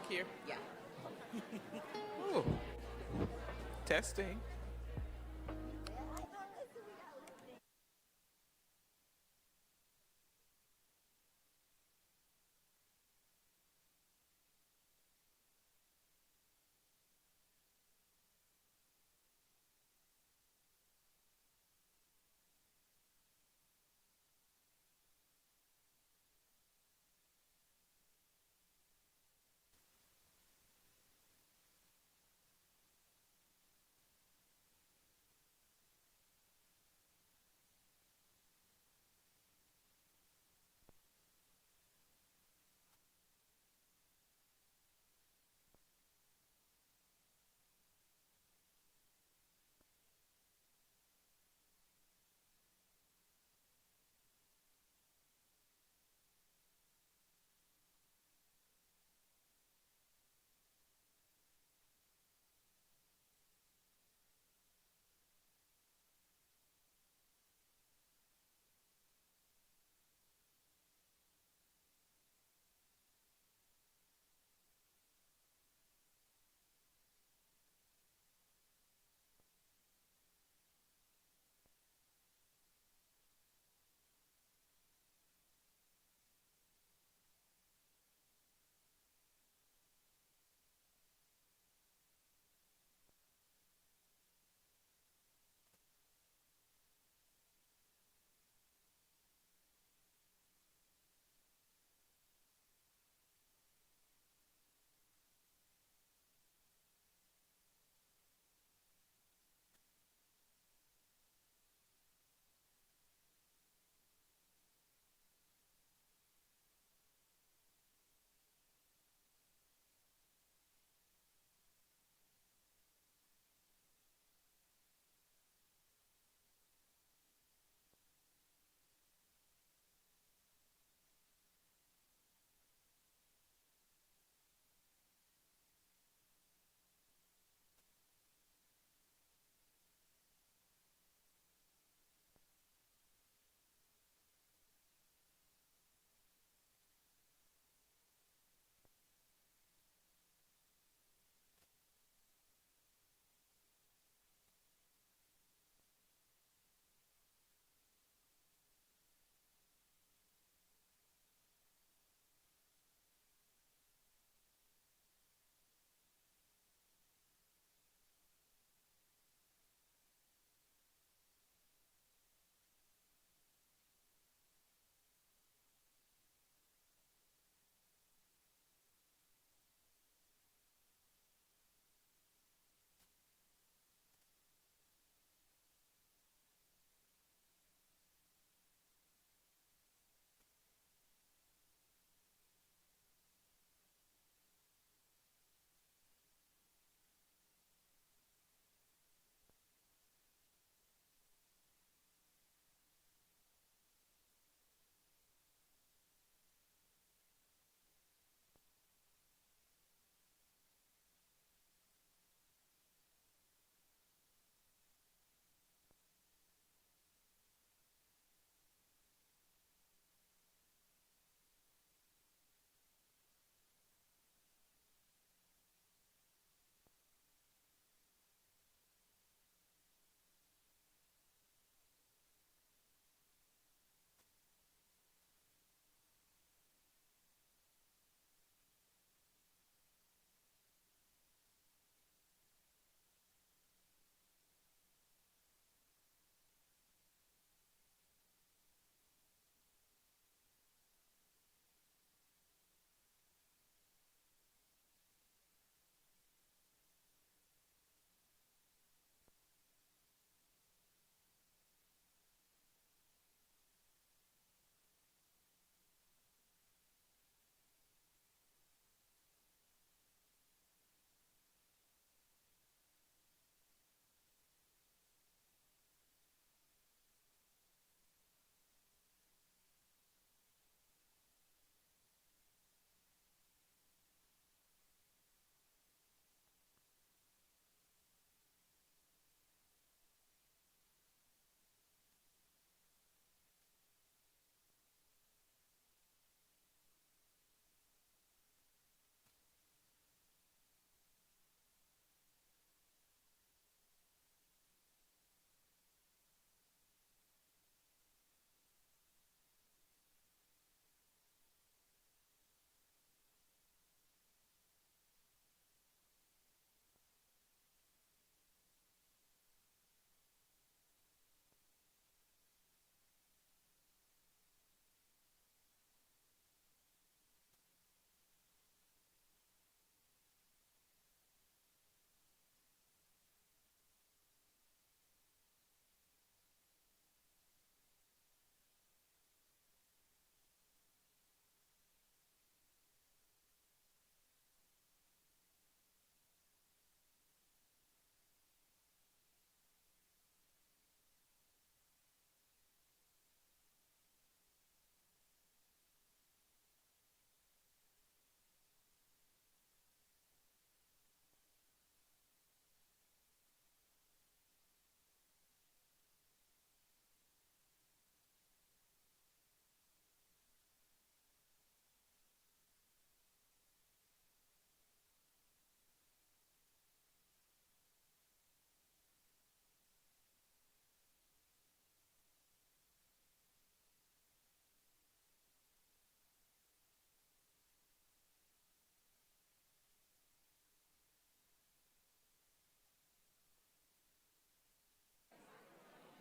here? Yeah. Ooh, testing.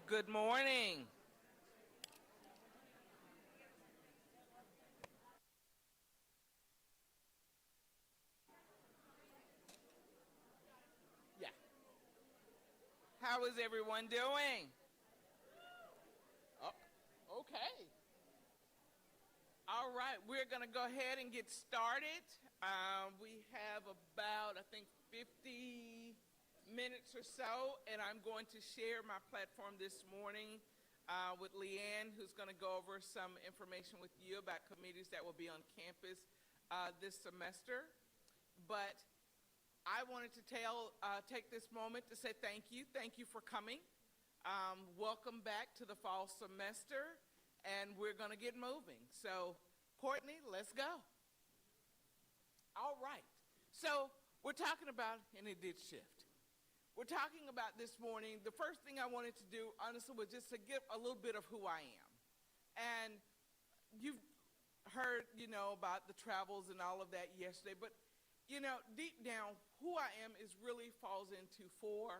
Good morning. Yeah. How is everyone doing? Oh, okay. All right, we're going to go ahead and get started. We have about, I think, 50 minutes or so, and I'm going to share my platform this morning with Leanne, who's going to go over some information with you about committees that will be on campus this semester. But I wanted to take this moment to say thank you. Thank you for coming. Welcome back to the fall semester, and we're going to get moving. So, Courtney, let's go. All right. So, we're talking about, and it did shift. We're talking about this morning, the first thing I wanted to do, honestly, was just to give a little bit of who I am. And you've heard, about the travels and all of that yesterday, but, deep down, who I am really falls into 4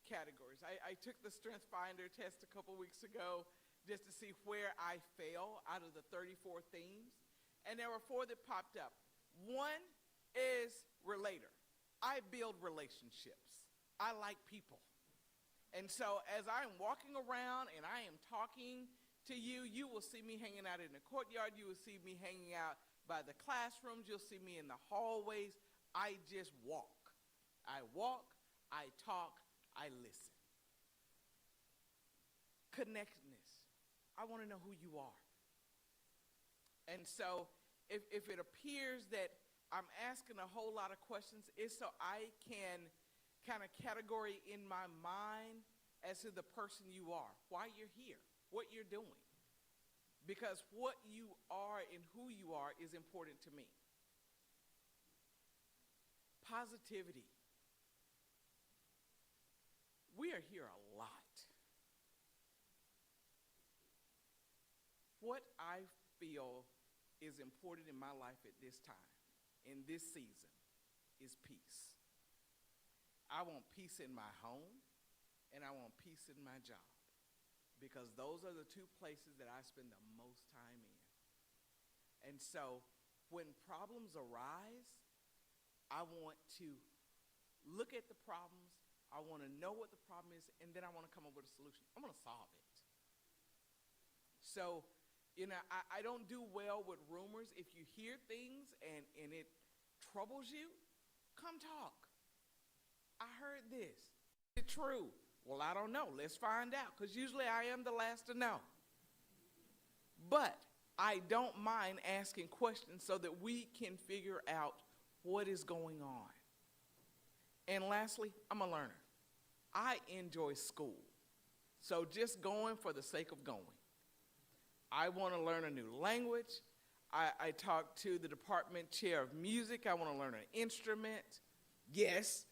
categories. I took the Strength Finder test a couple weeks ago just to see where I fell out of the 34 themes, and there were 4 that popped up. One is relator. I build relationships. I like people. And so as I'm walking around and I am talking to you, you will see me hanging out in the courtyard. You will see me hanging out by the classrooms. You'll see me in the hallways. I just walk. I walk, I talk, I listen. Connectedness. I want to know who you are. And so if it appears that I'm asking a whole lot of questions, it's so I can kind of category in my mind as to the person you are, why you're here, what you're doing. Because what you are and who you are is important to me. Positivity. We are here a lot. What I feel is important in my life at this time, in this season, is peace. I want peace in my home, and I want peace in my job, because those are the 2 places that I spend the most time in. And so when problems arise, I want to look at the problems, I want to know what the problem is, and then I want to come up with a solution. I want to solve it. So, I don't do well with rumors. If you hear things and it troubles you, come talk. I heard this. Is it true? Well, I don't know. Let's find out, because usually I am the last to know. But I don't mind asking questions so that we can figure out what is going on. And lastly, I'm a learner. I enjoy school. So just going for the sake of going. I want to learn a new language. I talked to the department chair of music. I want to learn an instrument. Yes.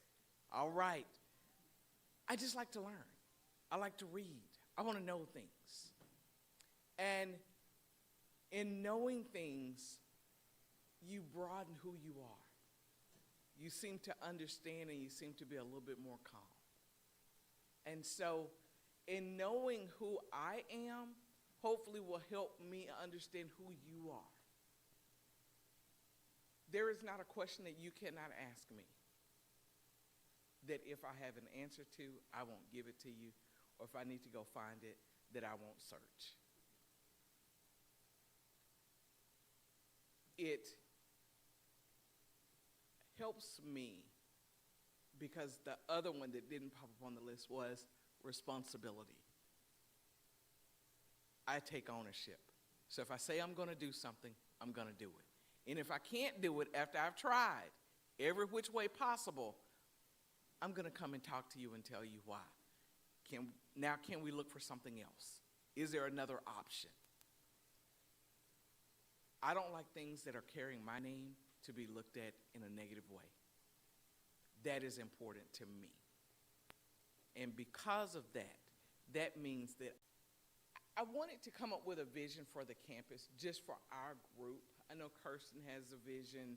All right. I just like to learn. I like to read. I want to know things. And in knowing things, you broaden who you are. You seem to understand, and you seem to be a little bit more calm. And so in knowing who I am, hopefully will help me understand who you are. There is not a question that you cannot ask me that if I have an answer to, I won't give it to you, or if I need to go find it, that I won't search. It helps me because the other one that didn't pop up on the list was responsibility. I take ownership. So if I say I'm going to do something, I'm going to do it. And if I can't do it after I've tried every which way possible, I'm going to come and talk to you and tell you why. Can we look for something else? Is there another option? I don't like things that are carrying my name to be looked at in a negative way. That is important to me. And because of that, that means that I wanted to come up with a vision for the campus just for our group. I know Kirsten has a vision,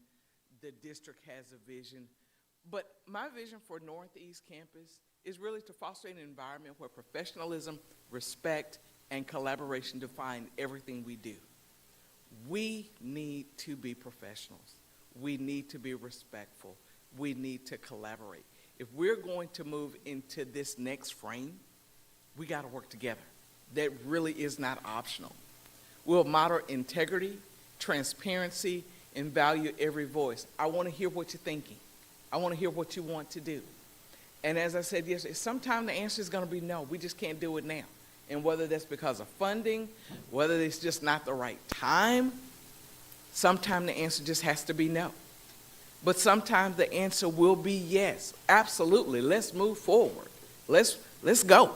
the district has a vision, but my vision for Northeast Campus is really to foster an environment where professionalism, respect, and collaboration define everything we do. We need to be professionals. We need to be respectful. We need to collaborate. If we're going to move into this next frame, we got to work together. That really is not optional. We'll model integrity, transparency, and value every voice. I want to hear what you're thinking. I want to hear what you want to do. And as I said yesterday, sometimes the answer is going to be no. We just can't do it now. And whether that's because of funding, whether it's just not the right time, sometimes the answer just has to be no. But sometimes the answer will be yes. Absolutely. Let's move forward. Let's go.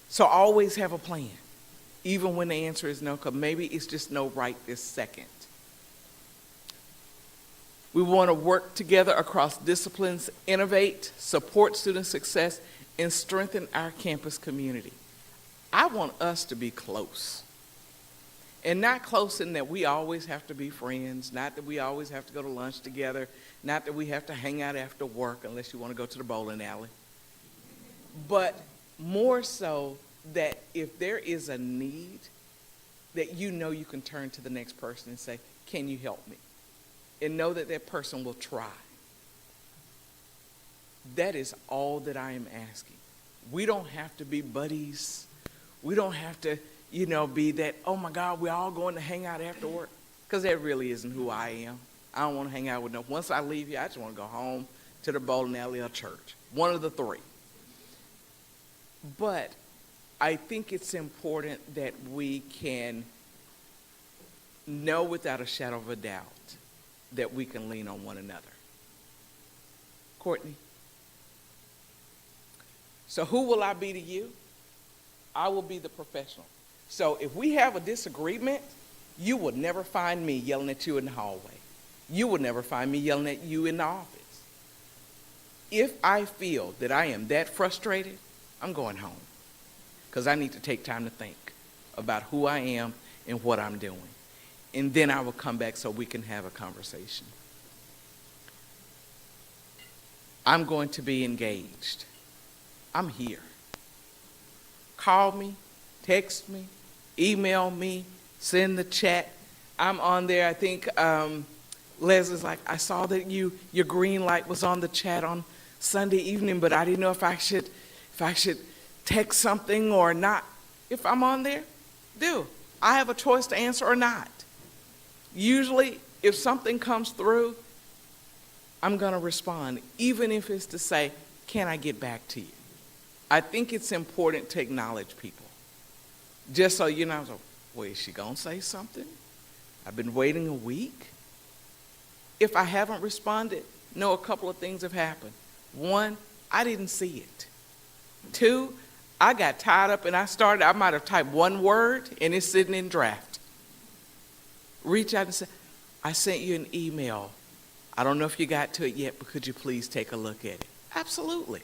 So always have a plan, even when the answer is no, because maybe it's just no right this second. We want to work together across disciplines, innovate, support student success, and strengthen our campus community. I want us to be close. And not close in that we always have to be friends, not that we always have to go to lunch together, not that we have to hang out after work unless you want to go to the bowling alley. But more so that if there is a need, that you know you can turn to the next person and say, can you help me? And know that that person will try. That is all that I am asking. We don't have to be buddies. We don't have to, be that, oh my God, we're all going to hang out after work. Because that really isn't who I am. I don't want to hang out with no. Once I leave here, I just want to go home to the bowling alley or church. One of the three. But I think it's important that we can know without a shadow of a doubt that we can lean on one another. Courtney? So who will I be to you? I will be the professional. So if we have a disagreement, you will never find me yelling at you in the hallway. You will never find me yelling at you in the office. If I feel that I am that frustrated, I'm going home. Because I need to take time to think about who I am and what I'm doing. And then I will come back so we can have a conversation. I'm going to be engaged. I'm here. Call me, text me, email me, send the chat. I'm on there. I think Leslie's like, I saw that your green light was on the chat on Sunday evening, but I didn't know if I should text something or not. If I'm on there, do. I have a choice to answer or not. Usually, if something comes through, I'm going to respond, even if it's to say, can I get back to you? I think it's important to acknowledge people. Just so you know, well, is she going to say something? I've been waiting a week. If I haven't responded, no, a couple of things have happened. One, I didn't see it. Two, I got tied up and I might have typed one word and it's sitting in draft. Reach out and say, I sent you an email. I don't know if you got to it yet, but could you please take a look at it? Absolutely.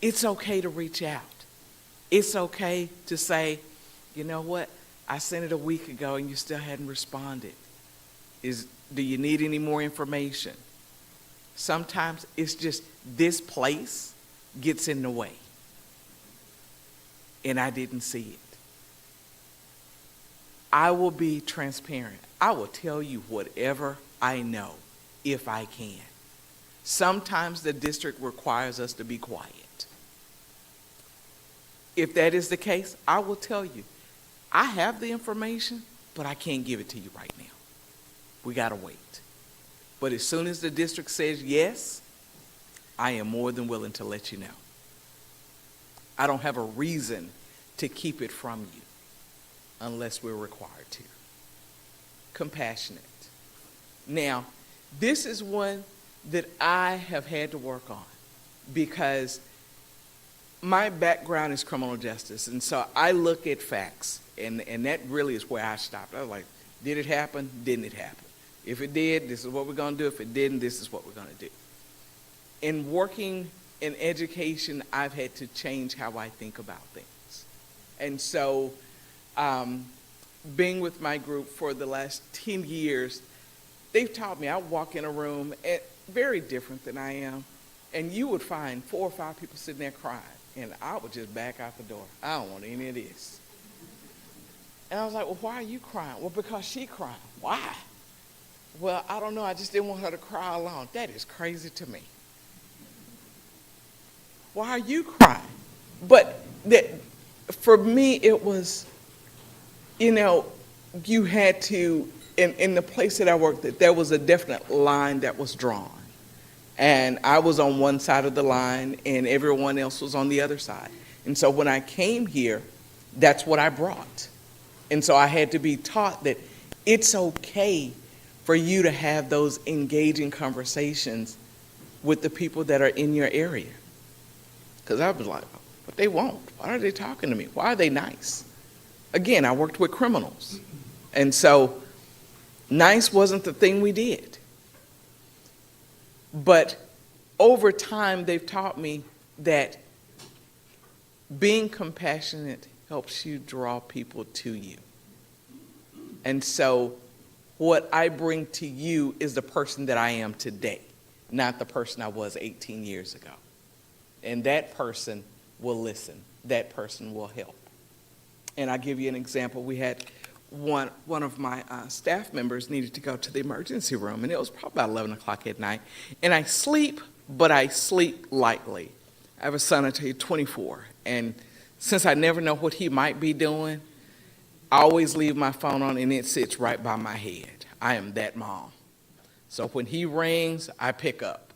It's okay to reach out. It's okay to say, you know what, I sent it a week ago and you still hadn't responded. Do you need any more information? Sometimes it's just this place gets in the way. And I didn't see it. I will be transparent. I will tell you whatever I know if I can. Sometimes the district requires us to be quiet. If that is the case, I will tell you, I have the information, but I can't give it to you right now. We got to wait. But as soon as the district says yes, I am more than willing to let you know. I don't have a reason to keep it from you unless we're required to. Compassionate. Now, this is one that I have had to work on because my background is criminal justice, and so I look at facts, and that really is where I stopped. I was like, did it happen? Didn't it happen? If it did, this is what we're going to do. If it didn't, this is what we're going to do. In working in education, I've had to change how I think about things. And so being with my group for the last 10 years, they've taught me, I walk in a room, very different than I am, And you would find 4 or 5 people sitting there crying. And I would just back out the door. I don't want any of this. And I was like, well, why are you crying? Well, because she crying. Why? Well, I don't know. I just didn't want her to cry alone. That is crazy to me. Why are you crying? But for me, it was, you had to, in the place that I worked at, there was a definite line that was drawn. And I was on one side of the line, and everyone else was on the other side. And so when I came here, that's what I brought. And so I had to be taught that it's okay for you to have those engaging conversations with the people that are in your area. Because I was like, but they won't. Why are they talking to me? Why are they nice? Again, I worked with criminals. And so nice wasn't the thing we did. But over time, they've taught me that being compassionate helps you draw people to you. And so what I bring to you is the person that I am today, not the person I was 18 years ago. And that person will listen. That person will help. And I'll give you an example. We had one of my staff members needed to go to the emergency room, and it was probably about 11 o'clock at night. And I sleep, but I sleep lightly. I have a son, I tell you, 24. And since I never know what he might be doing, I always leave my phone on, and it sits right by my head. I am that mom. So when he rings, I pick up.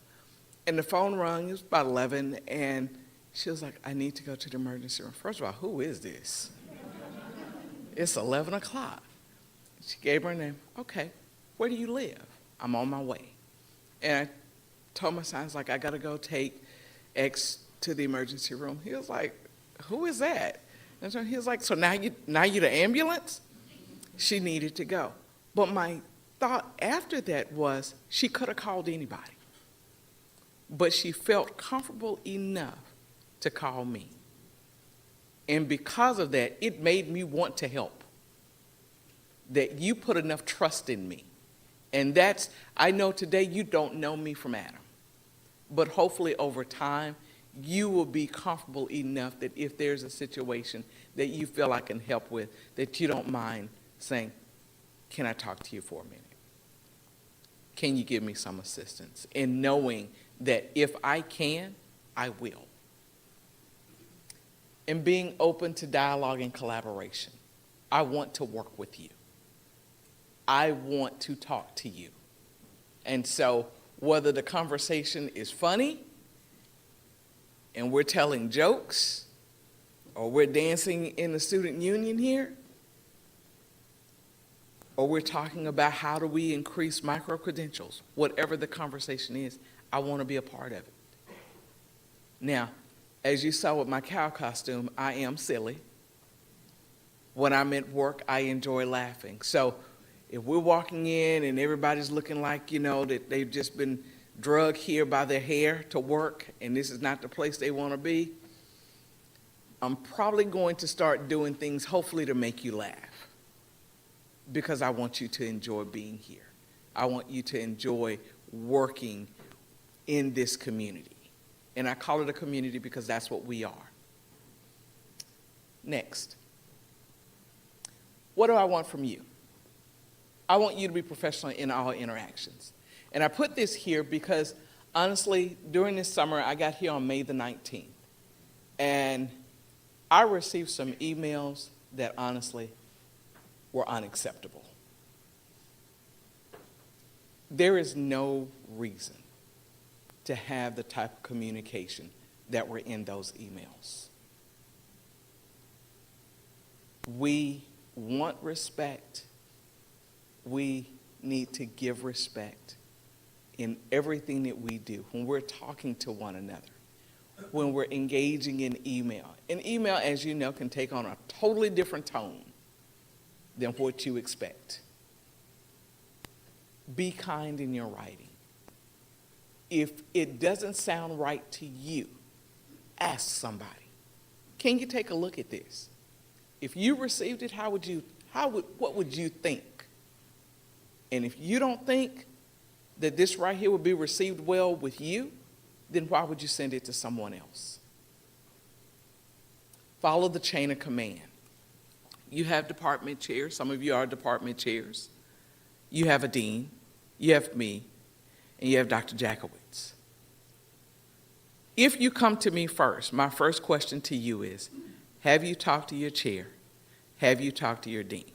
And the phone rang, it was about 11, and she was like, I need to go to the emergency room. First of all, who is this? It's 11 o'clock. She gave her name. Okay, where do you live? I'm on my way. And I told my son, I was like, I got to go take X to the emergency room. He was like, who is that? And so he was like, so now you're the ambulance? She needed to go. But my thought after that was she could have called anybody. But she felt comfortable enough to call me. And because of that, it made me want to help. That you put enough trust in me. And I know today you don't know me from Adam. But hopefully over time, you will be comfortable enough that if there's a situation that you feel I can help with, that you don't mind saying, can I talk to you for a minute? Can you give me some assistance? And knowing that if I can, I will. And being open to dialogue and collaboration. I want to work with you. I want to talk to you. And so whether the conversation is funny and we're telling jokes or we're dancing in the student union here, or we're talking about how do we increase micro-credentials, whatever the conversation is, I want to be a part of it. Now, as you saw with my cow costume, I am silly. When I'm at work, I enjoy laughing. So if we're walking in and everybody's looking like, that they've just been drugged here by their hair to work and this is not the place they want to be, I'm probably going to start doing things hopefully to make you laugh because I want you to enjoy being here. I want you to enjoy working in this community. And I call it a community because that's what we are. Next. What do I want from you? I want you to be professional in all interactions. And I put this here because, honestly, during this summer, I got here on May the 19th. And I received some emails that, honestly, were unacceptable. There is no reason to have the type of communication that were in those emails. We want respect. We need to give respect in everything that we do when we're talking to one another, when we're engaging in email. And email, as you know, can take on a totally different tone than what you expect. Be kind in your writing. If it doesn't sound right to you, ask somebody. Can you take a look at this? If you received it, what would you think? And if you don't think that this right here would be received well with you, then why would you send it to someone else? Follow the chain of command. You have department chairs. Some of you are department chairs. You have a dean. You have me. And you have Dr. Jackowitz. If you come to me first, my first question to you is, have you talked to your chair? Have you talked to your dean?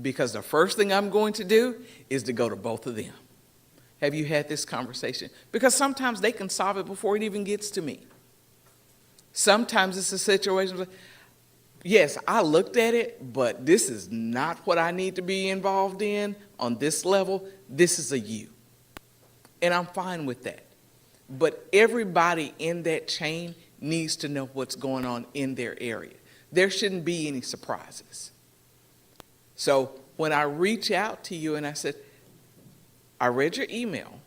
Because the first thing I'm going to do is to go to both of them. Have you had this conversation? Because sometimes they can solve it before it even gets to me. Sometimes it's a situation where, yes, I looked at it, but this is not what I need to be involved in on this level. This is a you. And I'm fine with that. But everybody in that chain needs to know what's going on in their area. There shouldn't be any surprises. So when I reach out to you and I said, I read your email.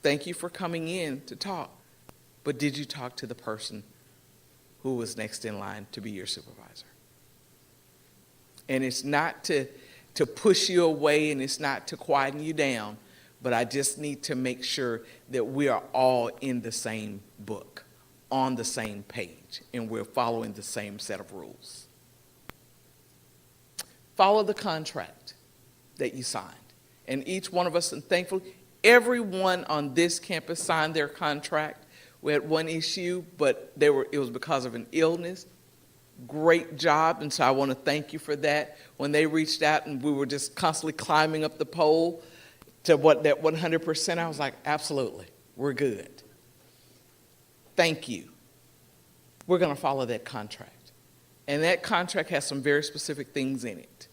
Thank you for coming in to talk. But did you talk to the person who was next in line to be your supervisor? And it's not to push you away, and it's not to quieten you down, but I just need to make sure that we are all in the same book, on the same page, and we're following the same set of rules. Follow the contract that you signed. And each one of us, and thankfully, everyone on this campus signed their contract. We had one issue, but it was because of an illness. Great job, and so I want to thank you for that. When they reached out and we were just constantly climbing up the pole to that 100%, I was like, absolutely, we're good. Thank you. We're going to follow that contract. And that contract has some very specific things in it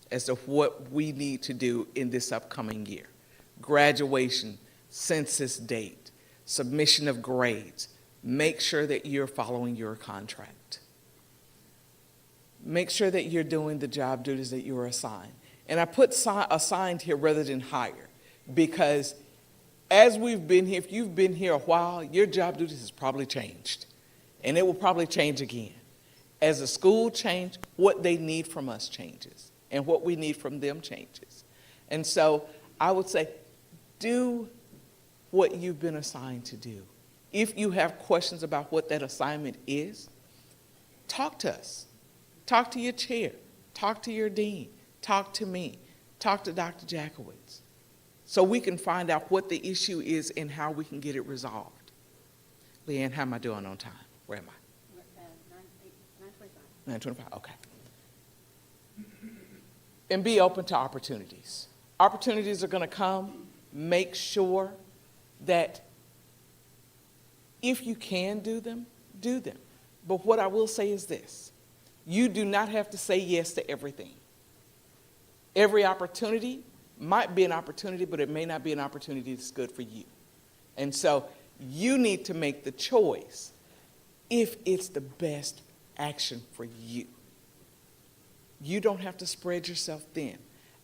as to what we need to do in this upcoming year. Graduation, census date, submission of grades. Make sure that you're following your contract. Make sure that you're doing the job duties that you were assigned. And I put assigned here rather than hired, because as we've been here, if you've been here a while, your job duties has probably changed. And it will probably change again. As the school changed, what they need from us changes. And what we need from them changes. And so I would say, do what you've been assigned to do. If you have questions about what that assignment is, talk to us. Talk to your chair. Talk to your dean. Talk to me. Talk to Dr. Jackowitz. So we can find out what the issue is and how we can get it resolved. Leanne, how am I doing on time? Where am I? 9:25. 9:25, okay. And be open to opportunities. Opportunities are going to come. Make sure that if you can do them, do them. But what I will say is this. You do not have to say yes to everything. Every opportunity might be an opportunity, but it may not be an opportunity that's good for you. And so you need to make the choice if it's the best action for you. You don't have to spread yourself thin.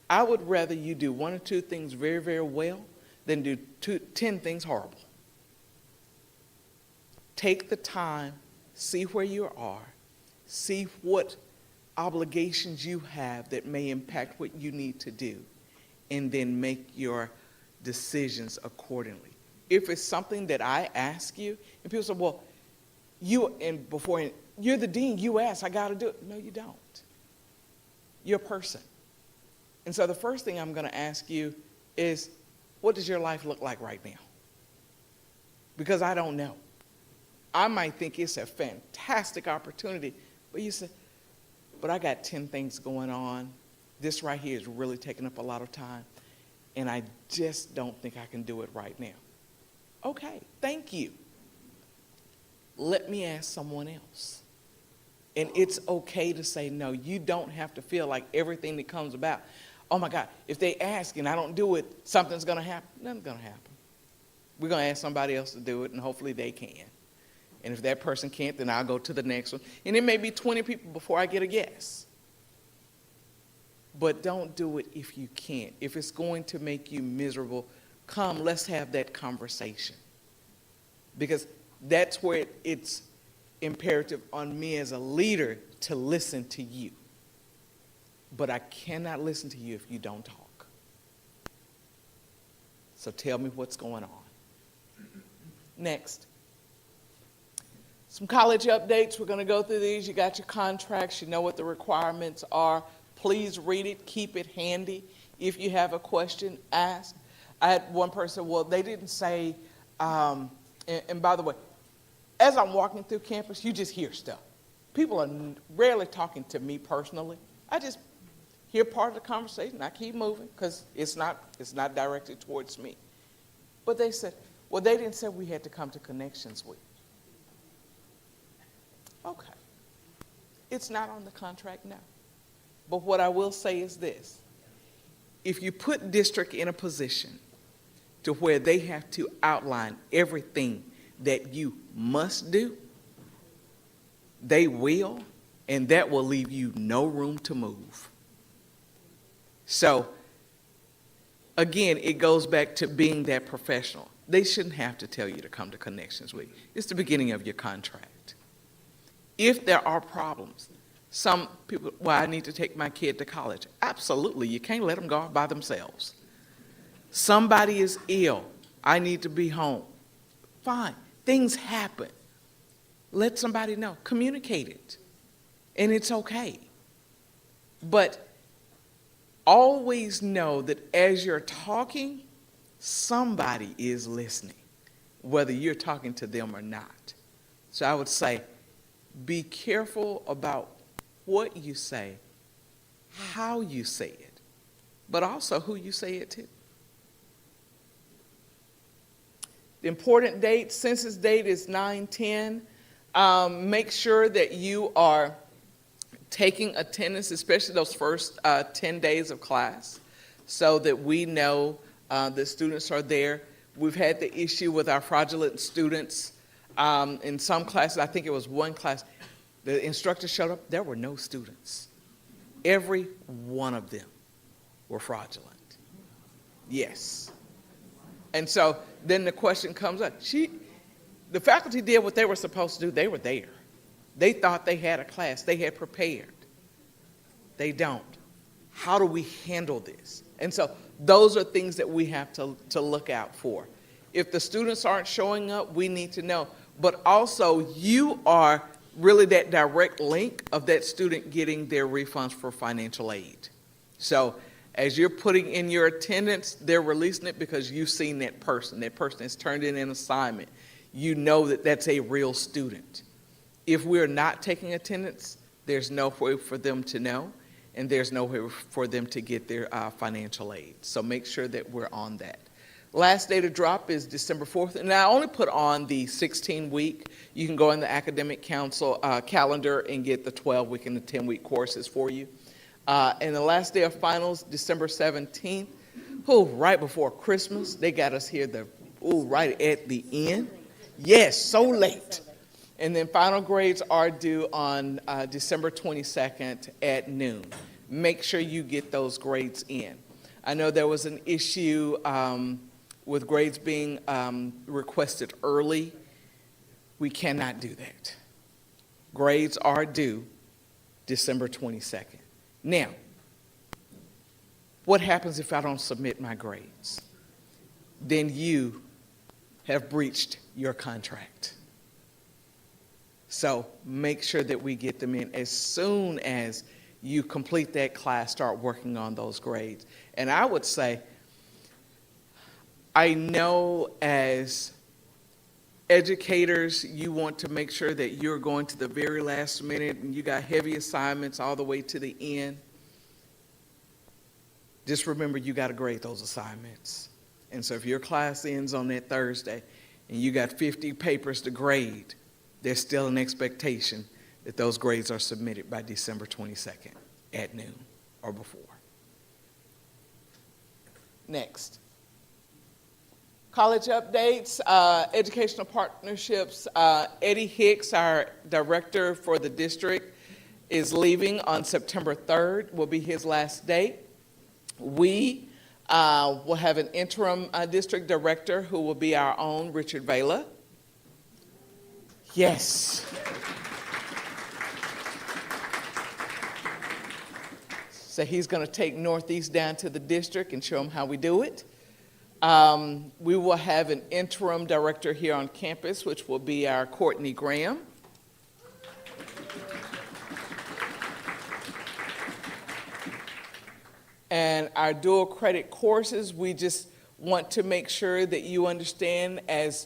I would rather you do one or two things very, very well than do 10 things horrible. Take the time, see where you are, see what obligations you have that may impact what you need to do, and then make your decisions accordingly. If it's something that I ask you, and people say, well, you're the dean, you ask, I got to do it. No, you don't. You're a person. And so the first thing I'm going to ask you is, what does your life look like right now? Because I don't know. I might think it's a fantastic opportunity, but you say, but I got 10 things going on. This right here is really taking up a lot of time, and I just don't think I can do it right now. Okay, thank you. Let me ask someone else. And it's okay to say no. You don't have to feel like everything that comes about, oh my God, if they ask and I don't do it, something's going to happen. Nothing's going to happen. We're going to ask somebody else to do it, and hopefully they can. And if that person can't, then I'll go to the next one. And it may be 20 people before I get a yes. But don't do it if you can't. If it's going to make you miserable, come, let's have that conversation. Because that's where it's imperative on me as a leader to listen to you. But I cannot listen to you if you don't talk. So tell me what's going on. Next, Some college updates. We're going to go through these. You got your contracts. You know what the requirements are. Please read it. Keep it handy. If you have a question, ask. I had one person, well, they didn't say, and by the way, as I'm walking through campus, you just hear stuff. People are rarely talking to me personally. I just hear part of the conversation. I keep moving because it's not directed towards me. But they said, well, they didn't say we had to come to Connections Week. Okay. It's not on the contract now. But what I will say is this. If you put district in a position to where they have to outline everything that you must do, they will, and that will leave you no room to move. So, again, it goes back to being that professional. They shouldn't have to tell you to come to Connections Week. It's the beginning of your contract. If there are problems, some people, well, I need to take my kid to college. Absolutely, you can't let them go by themselves. Somebody is ill. I need to be home. Fine, things happen. Let somebody know. Communicate it, and it's okay. But always know that as you're talking, somebody is listening, whether you're talking to them or not. So I would say, be careful about what you say, how you say it, but also who you say it to. The important date, census date is 9/10. Make sure that you are taking attendance, especially those first 10 days of class, so that we know the students are there. We've had the issue with our fraudulent students. In some classes, I think it was one class, the instructor showed up, there were no students. Every one of them were fraudulent. Yes. And so then the question comes up. The faculty did what they were supposed to do. They were there. They thought they had a class. They had prepared. They don't. How do we handle this? And so those are things that we have to look out for. If the students aren't showing up, we need to know. But also, you are really that direct link of that student getting their refunds for financial aid. So as you're putting in your attendance, they're releasing it because you've seen that person. That person has turned in an assignment. You know that that's a real student. If we're not taking attendance, there's no way for them to know, and there's no way for them to get their financial aid. So make sure that we're on that. Last day to drop is December 4th, and I only put on the 16-week. You can go in the Academic Council calendar and get the 12-week and the 10-week courses for you. And the last day of finals, December 17th, right before Christmas. They got us here right at the end. Yes, so late. And then final grades are due on December 22nd at noon. Make sure you get those grades in. I know there was an issue with grades being requested early. We cannot do that. Grades are due December 22nd. Now, what happens if I don't submit my grades? Then you have breached your contract. So make sure that we get them in as soon as you complete that class, start working on those grades. And I would say, I know as educators, you want to make sure that you're going to the very last minute and you got heavy assignments all the way to the end. Just remember, you got to grade those assignments. And so if your class ends on that Thursday and you got 50 papers to grade, there's still an expectation that those grades are submitted by December 22nd at noon or before. Next. College updates, educational partnerships. Eddie Hicks, our director for the district, is leaving on September 3rd, will be his last day. We will have an interim district director who will be our own Richard Vela. Yes. So he's going to take Northeast down to the district and show them how we do it. We will have an interim director here on campus, which will be our Courtney Graham. And our dual credit courses, we just want to make sure that you understand as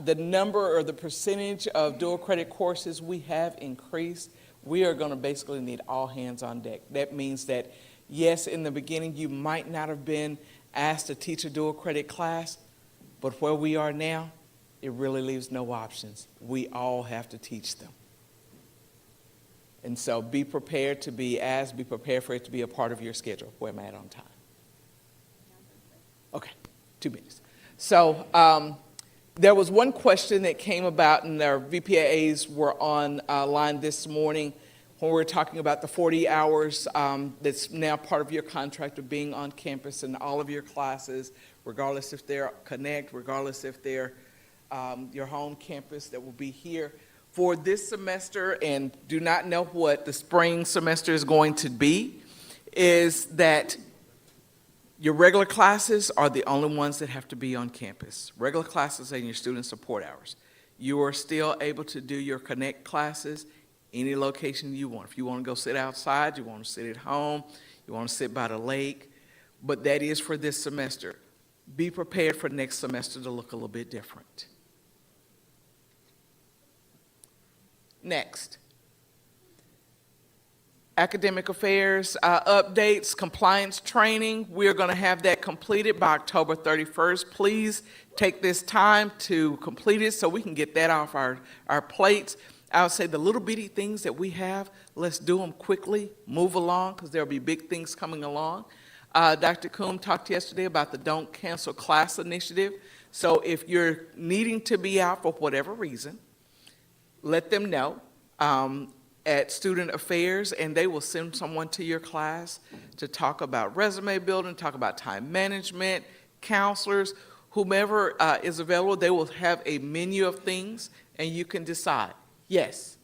the number or the percentage of dual credit courses we have increased, we are going to basically need all hands on deck. That means that, yes, in the beginning, you might not have been asked to teach a dual credit class, but where we are now, it really leaves no options. We all have to teach them. And so be prepared to be asked, be prepared for it to be a part of your schedule. Where am I at on time? Okay, 2 minutes. So there was one question that came about, and our VPAs were on line this morning when we were talking about the 40 hours that's now part of your contract of being on campus in all of your classes, regardless if they're Connect, regardless if they're your home campus that will be here. For this semester, and do not know what the spring semester is going to be, is that your regular classes are the only ones that have to be on campus. Regular classes and your student support hours. You are still able to do your Connect classes any location you want. If you want to go sit outside, you want to sit at home, you want to sit by the lake, but that is for this semester. Be prepared for next semester to look a little bit different. Next, academic affairs updates, compliance training. We're going to have that completed by October 31st. Please take this time to complete it so we can get that off our plates. I would say the little bitty things that we have, let's do them quickly, move along, because there'll be big things coming along. Dr. Coombe talked yesterday about the Don't Cancel Class initiative. So if you're needing to be out for whatever reason, let them know at Student Affairs, and they will send someone to your class to talk about resume building, talk about time management, counselors, whomever is available. They will have a menu of things, and you can decide. Yes?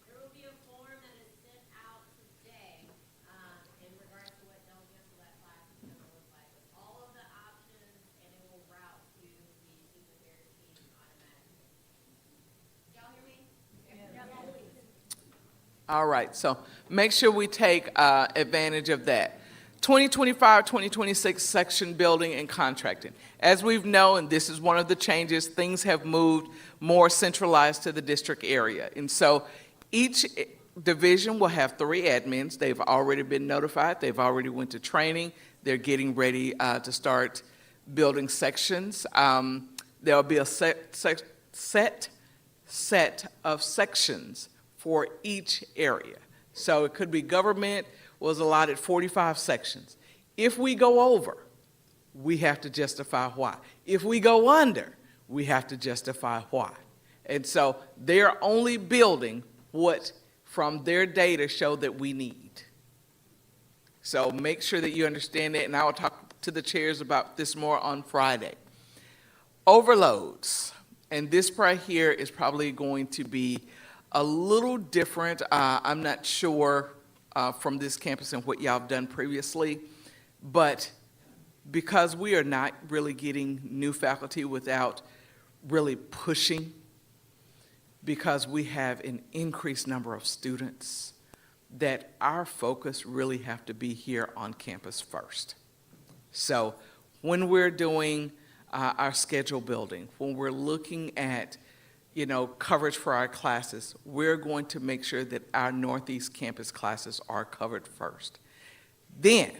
There will be a form that is sent out today in regards to what Don't Cancel That Class is going to look like, with all of the options, and it will route to the Student Affairs team automatically. Y'all hear me? All right, so make sure we take advantage of that. 2025-2026 section building and contracting. As we've known, and this is one of the changes, things have moved more centralized to the district area. And so each division will have 3 admins. They've already been notified. They've already went to training. They're getting ready to start building sections. There'll be a set of sections for each area. So it could be government was allotted 45 sections. If we go over, we have to justify why. If we go under, we have to justify why. And so they're only building what from their data show that we need. So make sure that you understand that, and I will talk to the chairs about this more on Friday. Overloads, and this right here is probably going to be a little different. I'm not sure from this campus and what y'all have done previously, but because we are not really getting new faculty without really pushing, because we have an increased number of students, that our focus really have to be here on campus first. So when we're doing our schedule building, when we're looking at coverage for our classes, we're going to make sure that our Northeast campus classes are covered first. Then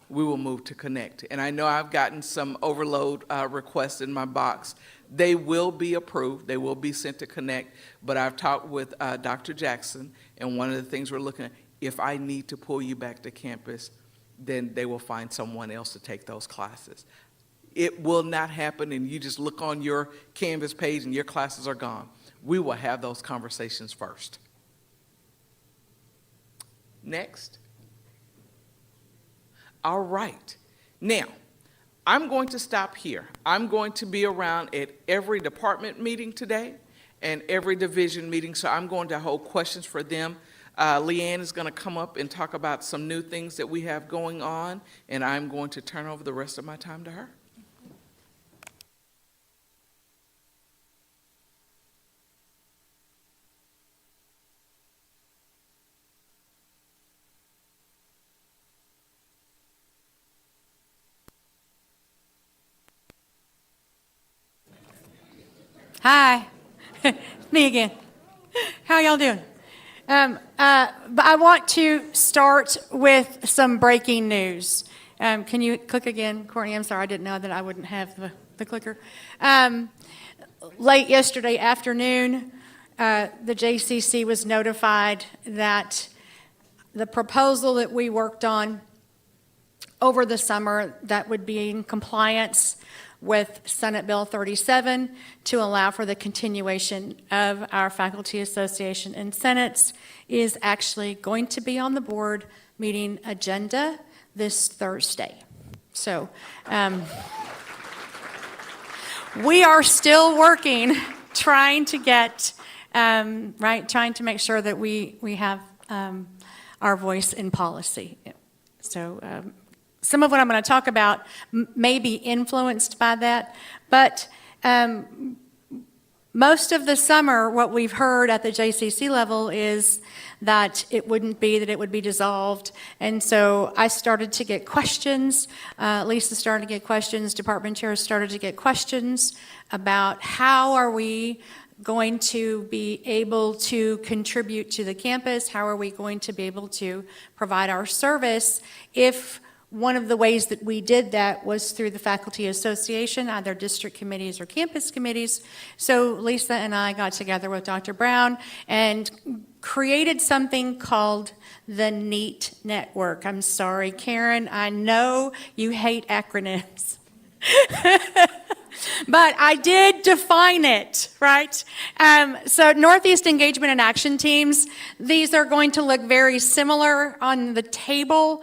we will move to Connect. And I know I've gotten some overload requests in my box. They will be approved. They will be sent to Connect. But I've talked with Dr. Jackson, and one of the things we're looking at, if I need to pull you back to campus, then they will find someone else to take those classes. It will not happen, and you just look on your Canvas page and your classes are gone. We will have those conversations first. Next. All right. Now, I'm going to stop here. I'm going to be around at every department meeting today and every division meeting, so I'm going to hold questions for them. Leanne is going to come up and talk about some new things that we have going on, and I'm going to turn over the rest of my time to her. Hi, me again. How y'all doing? But I want to start with some breaking news. Can you click again, Courtney? I'm sorry, I didn't know that I wouldn't have the clicker. Late yesterday afternoon, the JCC was notified that the proposal that we worked on over the summer that would be in compliance with Senate Bill 37 to allow for the continuation of our Faculty Association and Senates is actually going to be on the board meeting agenda this Thursday. So we are still working, trying to get, trying to make sure that we have our voice in policy. So some of what I'm going to talk about may be influenced by that, but most of the summer, what we've heard at the JCC level is that it wouldn't be, that it would be dissolved. And so I started to get questions. Lisa started to get questions. Department chairs started to get questions about how are we going to be able to contribute to the campus? How are we going to be able to provide our service if one of the ways that we did that was through the Faculty Association, either district committees or campus committees. So Lisa and I got together with Dr. Brown and created something called the NEAT Network. I'm sorry, Karen, I know you hate acronyms. But I did define it, right? So Northeast Engagement and Action Teams, these are going to look very similar on the table.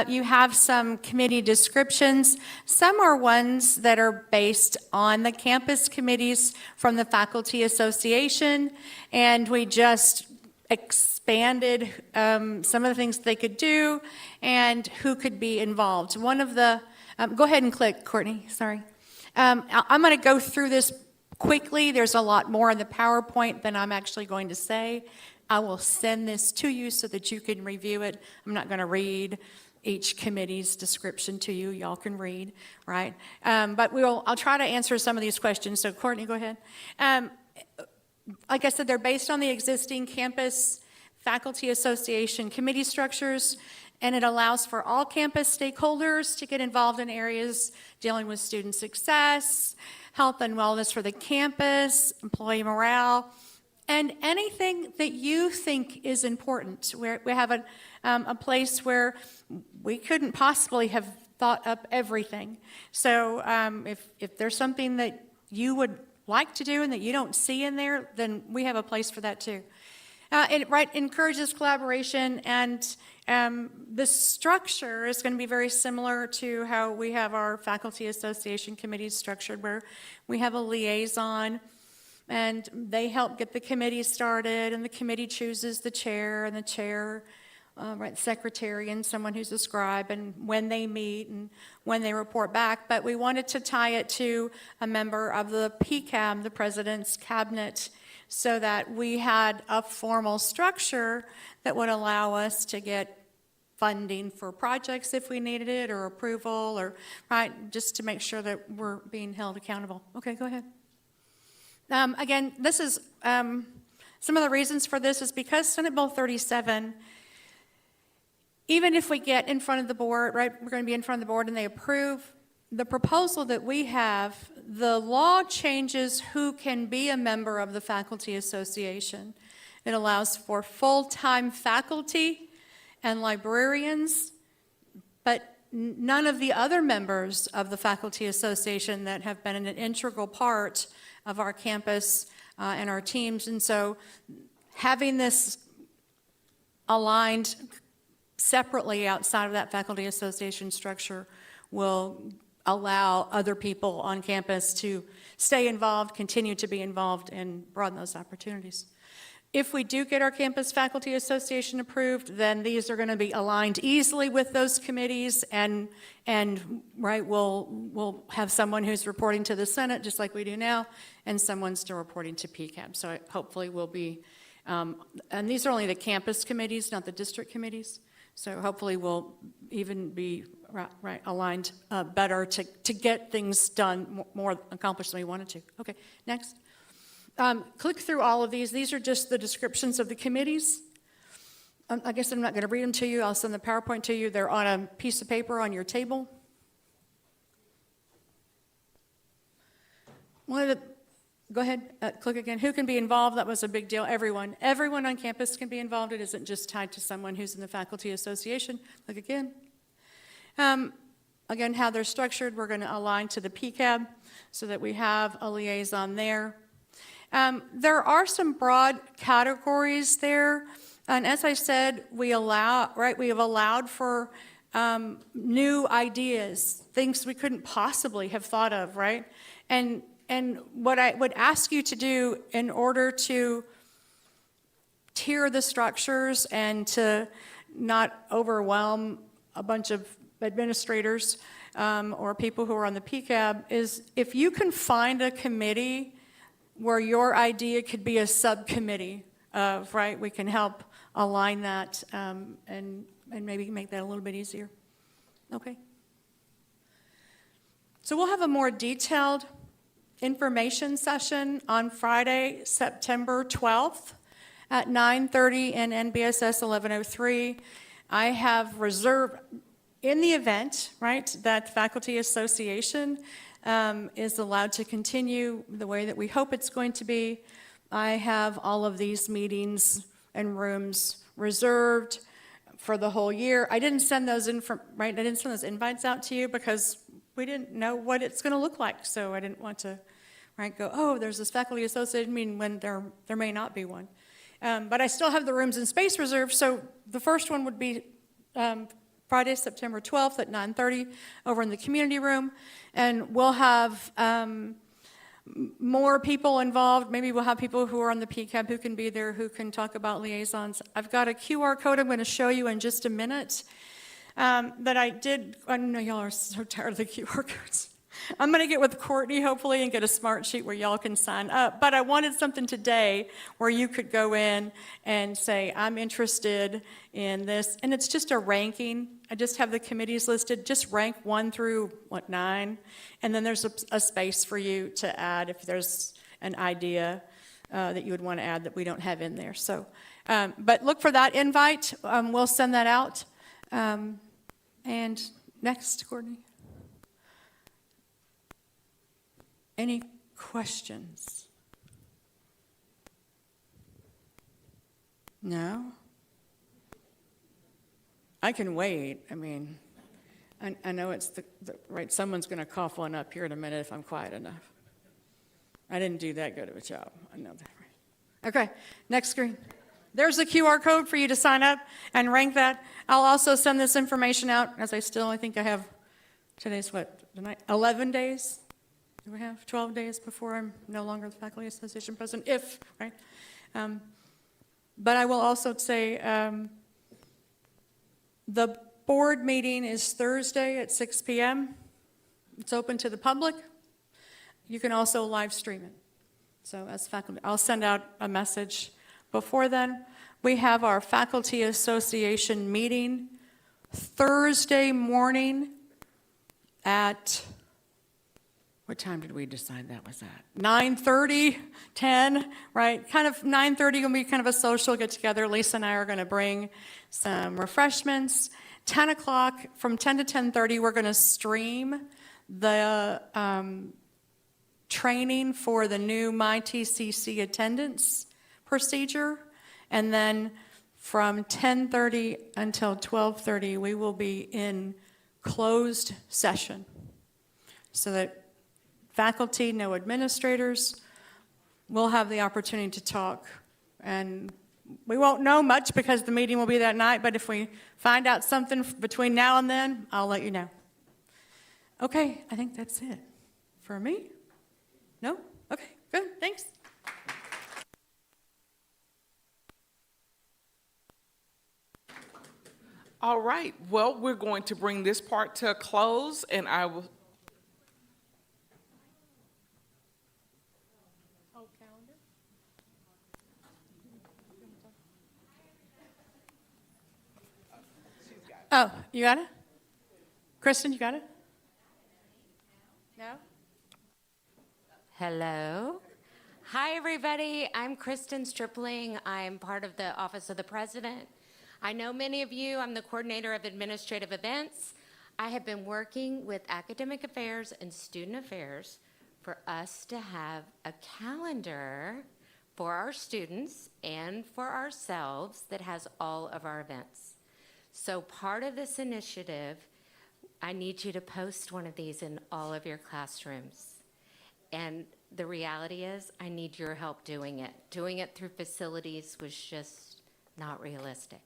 You have some committee descriptions. Some are ones that are based on the campus committees from the Faculty Association, and we just expanded some of the things they could do and who could be involved. One of the, go ahead and click, Courtney, sorry. I'm going to go through this quickly. There's a lot more in the PowerPoint than I'm actually going to say. I will send this to you so that you can review it. I'm not going to read each committee's description to you. Y'all can read, right? But I'll try to answer some of these questions. So Courtney, go ahead. Like I said, they're based on the existing campus faculty association committee structures, and it allows for all campus stakeholders to get involved in areas dealing with student success, health and wellness for the campus, employee morale, and anything that you think is important. We have a place where we couldn't possibly have thought up everything. So if there's something that you would like to do and that you don't see in there, then we have a place for that too. It encourages collaboration, and the structure is going to be very similar to how we have our faculty association committees structured, where we have a liaison, and they help get the committee started, and the committee chooses the chair, and the chair, secretary, and someone who's a scribe, and when they meet and when they report back. But we wanted to tie it to a member of the PCAB, the President's Cabinet, so that we had a formal structure that would allow us to get funding for projects if we needed it, or approval, or just to make sure that we're being held accountable. Okay, go ahead. Again, this is some of the reasons for this is because Senate Bill 37, even if we get in front of the board, we're going to be in front of the board and they approve the proposal that we have, the law changes who can be a member of the faculty association. It allows for full-time faculty and librarians, but none of the other members of the faculty association that have been an integral part of our campus and our teams. And so having this aligned separately outside of that faculty association structure will allow other people on campus to stay involved, continue to be involved, and broaden those opportunities. If we do get our campus faculty association approved, then these are going to be aligned easily with those committees, and we'll have someone who's reporting to the Senate just like we do now, and someone still reporting to PCAB. So hopefully we'll be, and these are only the campus committees, not the district committees. So hopefully we'll even be aligned better to get things done, more accomplished than we wanted to. Okay, next. Click through all of these. These are just the descriptions of the committees. I guess I'm not going to read them to you. I'll send the PowerPoint to you. They're on a piece of paper on your table. Go ahead, click again. Who can be involved? That was a big deal. Everyone. Everyone on campus can be involved. It isn't just tied to someone who's in the faculty association. Click again. Again, how they're structured, we're going to align to the PCAB so that we have a liaison there. There are some broad categories there. And as I said, we have allowed for new ideas, things we couldn't possibly have thought of, right? And what I would ask you to do in order to tier the structures and to not overwhelm a bunch of administrators or people who are on the PCAB is if you can find a committee where your idea could be a subcommittee of, right, we can help align that and maybe make that a little bit easier. Okay. So we'll have a more detailed information session on Friday, September 12th at 9:30 in NBSS 1103. I have reserved, in the event, right, that the Faculty Association is allowed to continue the way that we hope it's going to be, I have all of these meetings and rooms reserved for the whole year. I didn't send those I didn't send those invites out to you because we didn't know what it's going to look like. So I didn't want to, right, go, oh, there's this faculty association meeting when there may not be one. But I still have the rooms and space reserved. So the first one would be Friday, September 12th at 9:30 over in the community room. And we'll have more people involved. Maybe we'll have people who are on the PCAB who can be there, who can talk about liaisons. I've got a QR code I'm going to show you in just a minute that I did. I know y'all are so tired of the QR codes. I'm going to get with Courtney, hopefully, and get a smart sheet where y'all can sign up. But I wanted something today where you could go in and say, I'm interested in this. And it's just a ranking. I just have the committees listed. Just rank 1 through, 9. And then there's a space for you to add if there's an idea that you would want to add that we don't have in there. So, but look for that invite. We'll send that out. And next, Courtney. Any questions? No? I can wait. I mean, I know it's right, someone's going to cough one up here in a minute if I'm quiet enough. I didn't do that good of a job. I know that, right? Okay, next screen. There's a QR code for you to sign up and rank that. I'll also send this information out, as I think I have, today's what, tonight? 11 days? Do we have 12 days before I'm no longer the Faculty Association president? If, right? But I will also say the board meeting is Thursday at 6 p.m. It's open to the public. You can also live stream it. So as faculty, I'll send out a message before then. We have our Faculty Association meeting Thursday morning at, what time did we decide that was at? 9:30, 10, right? Kind of 9:30 will be kind of a social get together. Lisa and I are going to bring some refreshments. 10 o'clock, from 10 to 10:30, we're going to stream the training for the new MyTCC attendance procedure. And then from 10:30 until 12:30, we will be in closed session so that faculty, no administrators, will have the opportunity to talk. And we won't know much because the meeting will be that night, but if we find out something between now and then, I'll let you know. Okay, I think that's it. For me? No? Okay, good, thanks. All right, well, we're going to bring this part to a close, and I will. Oh, you got it? Kristen, you got it? No? Hello. Hi, everybody. I'm Kristen Stripling. I'm part of the Office of the President. I know many of you. I'm the coordinator of administrative events. I have been working with academic affairs and student affairs for us to have a calendar for our students and for ourselves that has all of our events. So part of this initiative, I need you to post one of these in all of your classrooms. And the reality is, I need your help doing it. Doing it through facilities was just not realistic.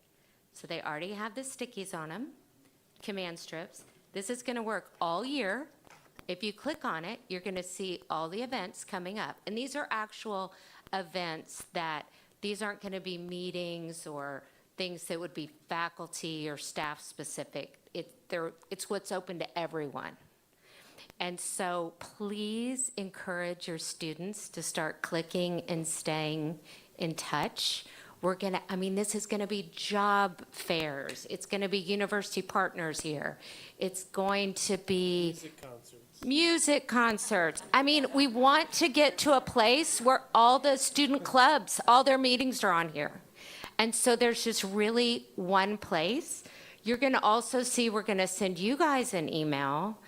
So they already have the stickies on them, command strips. This is going to work all year. If you click on it, you're going to see all the events coming up. And these are actual events that, these aren't going to be meetings or things that would be faculty or staff specific. It's what's open to everyone. And so please encourage your students to start clicking and staying in touch. This is gonna be job fairs. It's gonna be university partners here. It's going to be music concerts. We want to get to a place where all the student clubs, all their meetings are on here. And so there's just really one place. You're gonna also see, we're gonna send you guys an email,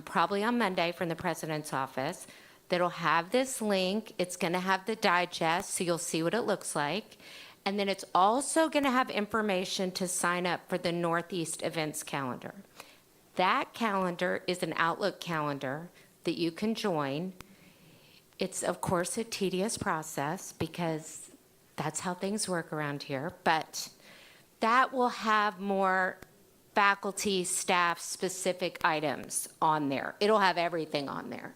probably on Monday from the president's office, that'll have this link. It's gonna have the digest, so you'll see what it looks like. And then it's also gonna have information to sign up for the Northeast events calendar. That calendar is an Outlook calendar that you can join. It's, of course, a tedious process because that's how things work around here, but that will have more faculty, staff specific items on there. It'll have everything on there.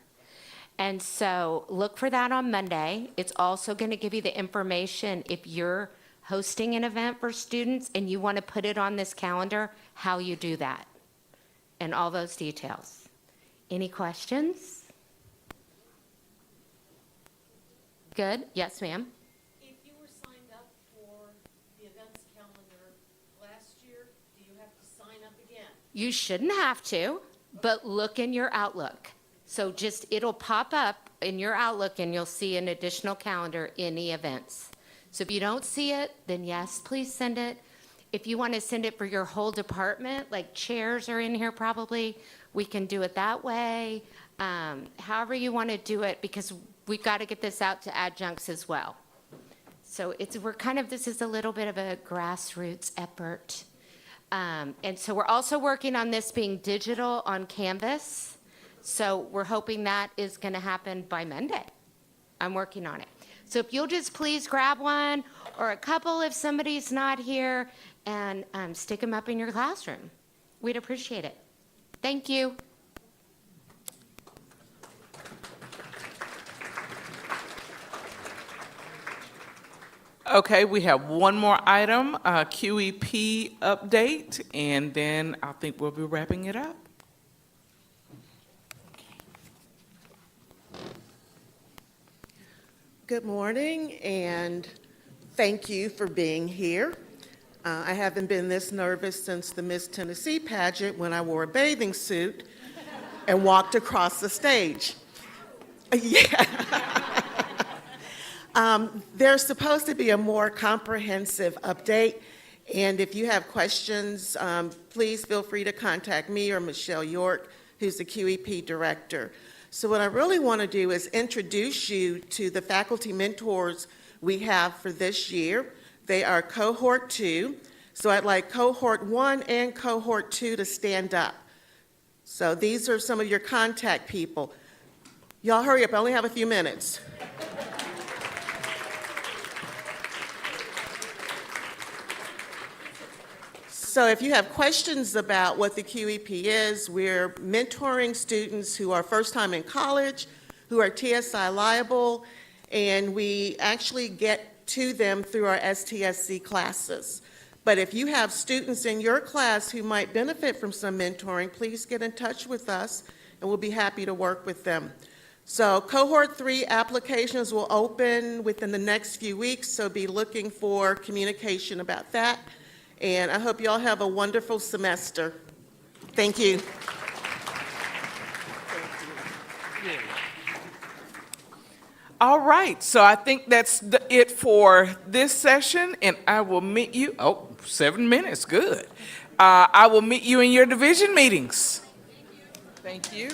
And so look for that on Monday. It's also going to give you the information if you're hosting an event for students and you want to put it on this calendar, how you do that and all those details. Any questions? Good? Yes, ma'am. If you were signed up for the events calendar last year, do you have to sign up again? You shouldn't have to, but look in your Outlook. So it'll pop up in your Outlook and you'll see an additional calendar in the events. So if you don't see it, then yes, please send it. If you want to send it for your whole department, like chairs are in here probably, we can do it that way. However you want to do it, because we've got to get this out to adjuncts as well. So this is a little bit of a grassroots effort. And so we're also working on this being digital on Canvas. So we're hoping that is going to happen by Monday. I'm working on it. So if you'll just please grab one or a couple if somebody's not here and stick them up in your classroom. We'd appreciate it. Thank you. Okay, we have one more item, QEP update, and then I think we'll be wrapping it up. Good morning, and thank you for being here. I haven't been this nervous since the Miss Tennessee pageant when I wore a bathing suit and walked across the stage. Yeah. There's supposed to be a more comprehensive update, and if you have questions, please feel free to contact me or Michelle York, who's the QEP director. So what I really want to do is introduce you to the faculty mentors we have for this year. They are Cohort 2. So I'd like Cohort 1 and Cohort 2 to stand up. So these are some of your contact people. Y'all hurry up, I only have a few minutes. So if you have questions about what the QEP is, we're mentoring students who are first time in college, who are TSI liable, and we actually get to them through our STSC classes. But if you have students in your class who might benefit from some mentoring, please get in touch with us and we'll be happy to work with them. So Cohort 3 applications will open within the next few weeks, so be looking for communication about that. And I hope you all have a wonderful semester. Thank you. All right, so I think that's it for this session, and I will meet you, 7 minutes, good. I will meet you in your division meetings. Thank you.